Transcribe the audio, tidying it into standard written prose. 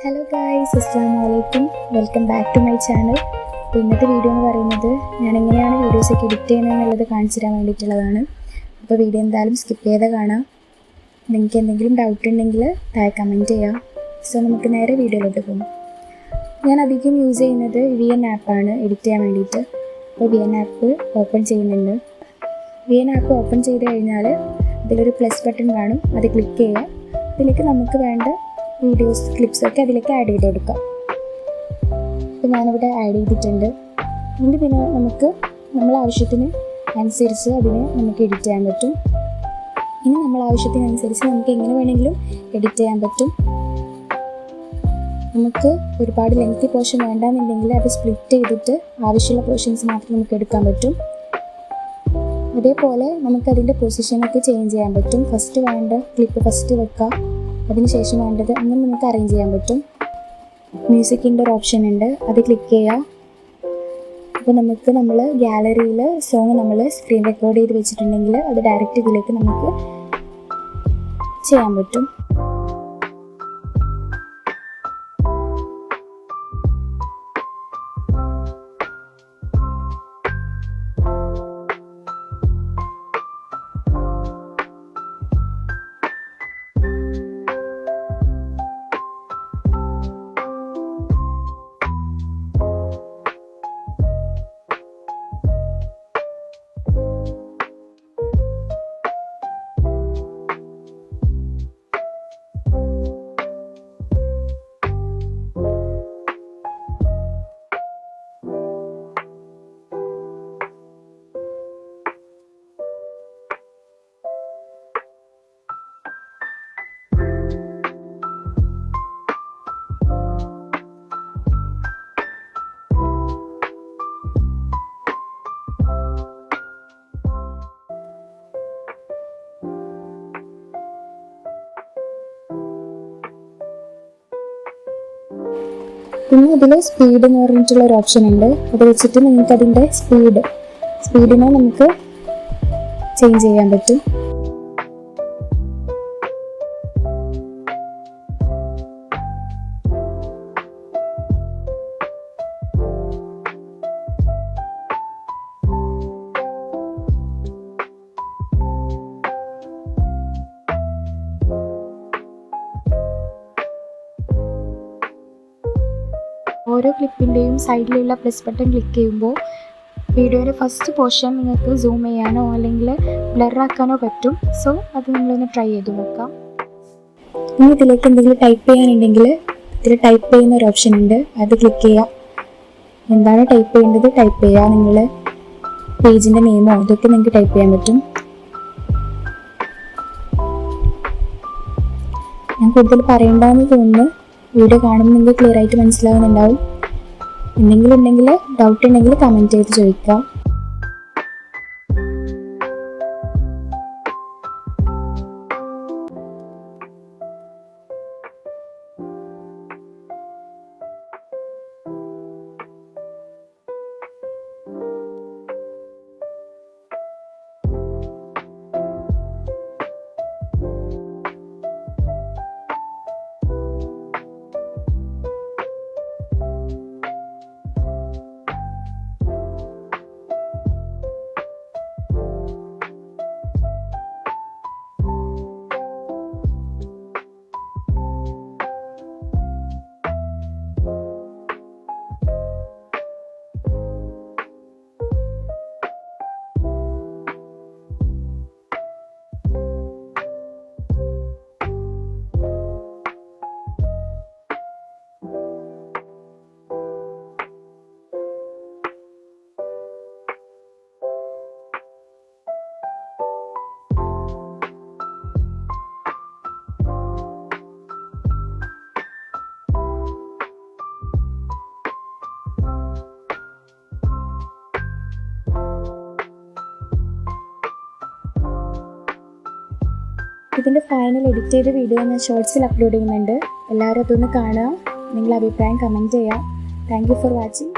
Hello guys, അസ്സലാമലൈക്കും. Welcome back to my channel. അപ്പോൾ ഇന്നത്തെ വീഡിയോ എന്ന് പറയുന്നത് ഞാൻ എങ്ങനെയാണ് വീഡിയോസൊക്കെ എഡിറ്റ് ചെയ്യുന്നത് എന്നുള്ളത് കാണിച്ചു തരാൻ വേണ്ടിയിട്ടുള്ളതാണ്. അപ്പോൾ വീഡിയോ എന്തായാലും സ്കിപ്പ് ചെയ്ത് കാണാം. നിങ്ങൾക്ക് എന്തെങ്കിലും ഡൗട്ട് ഉണ്ടെങ്കിൽ താഴെ കമൻറ്റ് ചെയ്യാം. സോ നമുക്ക് നേരെ വീഡിയോയിലോട്ട് പോകും. ഞാൻ അധികം യൂസ് ചെയ്യുന്നത് VN ആപ്പാണ് എഡിറ്റ് ചെയ്യാൻ വേണ്ടിയിട്ട്. അപ്പോൾ VN ആപ്പ് ഓപ്പൺ ചെയ്യുന്നുണ്ട്. VN ആപ്പ് ഓപ്പൺ ചെയ്ത് കഴിഞ്ഞാൽ അതിലൊരു പ്ലസ് ബട്ടൺ കാണും, അത് ക്ലിക്ക് ചെയ്യുക. അതിലേക്ക് നമുക്ക് വേണ്ട വീഡിയോസ് ക്ലിപ്സൊക്കെ അതിലേക്ക് ആഡ് ചെയ്ത് കൊടുക്കാം. അപ്പോൾ ഞാനിവിടെ ആഡ് ചെയ്തിട്ടുണ്ട്. എന്നിട്ട് പിന്നെ നമുക്ക് നമ്മളെ ആവശ്യത്തിന് അനുസരിച്ച് അതിനെ നമുക്ക് എഡിറ്റ് ചെയ്യാൻ പറ്റും. ഇനി നമ്മളെ ആവശ്യത്തിനനുസരിച്ച് നമുക്ക് എങ്ങനെ വേണമെങ്കിലും എഡിറ്റ് ചെയ്യാൻ പറ്റും. നമുക്ക് ഒരുപാട് ലെങ്തി പോർഷൻ വേണ്ടാന്നുണ്ടെങ്കിൽ അത് സ്പ്ലിറ്റ് ചെയ്തിട്ട് ആവശ്യമുള്ള പോർഷൻസ് മാത്രം നമുക്ക് എടുക്കാൻ പറ്റും. അതേപോലെ നമുക്കതിൻ്റെ പൊസിഷനൊക്കെ ചേഞ്ച് ചെയ്യാൻ പറ്റും. ഫസ്റ്റ് വേണ്ട ക്ലിപ്പ് ഫസ്റ്റ് വെക്കാം, അതിനുശേഷം വേണ്ടത് അങ്ങനെ നമുക്ക് അറേഞ്ച് ചെയ്യാൻ പറ്റും. മ്യൂസിക്കിൻ്റെ ഒരു ഓപ്ഷൻ ഉണ്ട്, അത് ക്ലിക്ക് ചെയ്യാം. അപ്പോൾ നമുക്ക് നമ്മൾ ഗാലറിയിൽ സോങ് നമ്മൾ സ്ക്രീൻ റെക്കോർഡ് ചെയ്ത് വെച്ചിട്ടുണ്ടെങ്കിൽ അത് ഡയറക്റ്റ് ഇതിലേക്ക് നമുക്ക് ചെയ്യാൻ പറ്റും. പിന്നെ ഇതിൽ സ്പീഡ് എന്ന് പറഞ്ഞിട്ടുള്ള ഒരു ഓപ്ഷൻ ഉണ്ട്, അത് വെച്ചിട്ട് നിങ്ങൾക്ക് അതിൻ്റെ സ്പീഡിനെ നമുക്ക് ചേഞ്ച് ചെയ്യാൻ പറ്റും. ഓരോ ക്ലിപ്പിൻ്റെയും സൈഡിലുള്ള പ്ലസ് ബട്ടൺ ക്ലിക്ക് ചെയ്യുമ്പോൾ വീഡിയോയുടെ ഫസ്റ്റ് പോർഷൻ നിങ്ങൾക്ക് സൂം ചെയ്യാനോ അല്ലെങ്കിൽ ബ്ലറാക്കാനോ പറ്റും. സോ അത് നിങ്ങളൊന്ന് ട്രൈ ചെയ്ത് നോക്കാം. ഇനി ഇതിലേക്ക് എന്തെങ്കിലും ടൈപ്പ് ചെയ്യാനുണ്ടെങ്കിൽ ഇതിൽ ടൈപ്പ് ചെയ്യുന്ന ഒരു ഓപ്ഷൻ ഉണ്ട്, അത് ക്ലിക്ക് ചെയ്യുക. എന്താണ് ടൈപ്പ് ചെയ്യേണ്ടത് ടൈപ്പ് ചെയ്യുക. നിങ്ങൾ പേജിൻ്റെ നെയിമോ ഇതൊക്കെ നിങ്ങൾക്ക് ടൈപ്പ് ചെയ്യാൻ പറ്റും. ഞാൻ കൂടുതൽ പറയണ്ടെന്ന് തോന്നുന്നു. വീഡിയോ കാണുമ്പോൾ നിങ്ങൾക്ക് ക്ലിയർ ആയിട്ട് മനസ്സിലാവുന്നുണ്ടാവും. എന്തെങ്കിലും ഉണ്ടെങ്കിൽ ഡൗട്ട് ഉണ്ടെങ്കിൽ കമൻറ്റ് ചെയ്ത് ചോദിക്കാം. ഇതിൻ്റെ ഫൈനൽ എഡിറ്റ് ചെയ്ത വീഡിയോ ഞാൻ ഷോർട്സിൽ അപ്ലോഡ് ചെയ്യുന്നുണ്ട്. എല്ലാവരും അതൊന്ന് കാണുക. നിങ്ങളുടെ അഭിപ്രായം കമൻറ്റ് ചെയ്യുക. Thank you for watching.